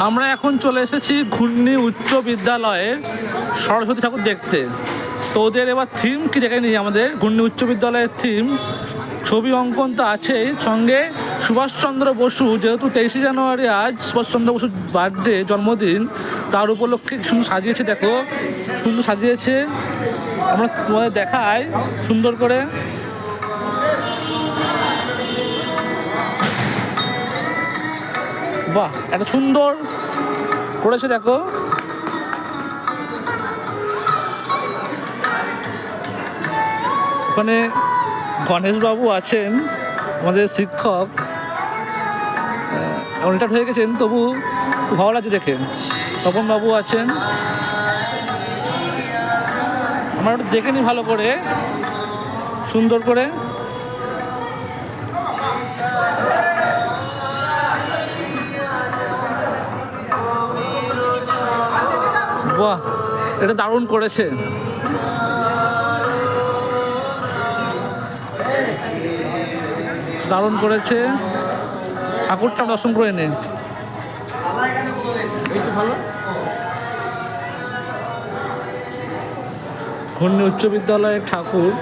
আমরা এখন চলে এসেছি ঘূর্ণি উচ্চ বিদ্যালয়ের সরস্বতী ঠাকুর দেখতে। তো ওদের এবার থিম কি দেখে নিই। আমাদের ঘূর্ণি উচ্চ বিদ্যালয়ের থিম ছবি অঙ্কন তো আছেই, সঙ্গে সুভাষচন্দ্র বসু, যেহেতু 23শে জানুয়ারি আজ সুভাষচন্দ্র বসুর বার্থডে, জন্মদিন, তার উপলক্ষে কি সুন্দর সাজিয়েছে, দেখো সুন্দর সাজিয়েছে। আমরা তোমাদের দেখাই সুন্দর করে। বাহ, একটা সুন্দর করেছে দেখো। ওখানে গণেশবাবু আছেন, আমাদের শিক্ষক, রিটায়ার্ড হয়ে গেছেন, তবু খুব ভালো লাগছে দেখে। তপনবাবু আছেন, আমরা ওটা দেখে নিই ভালো করে, সুন্দর করে। বাহ, এটা দারুণ করেছে। দারুণ করেছে। ঠাকুরটা দর্শন করে নে। ঘূর্ণি উচ্চ বিদ্যালয়ের ঠাকুর।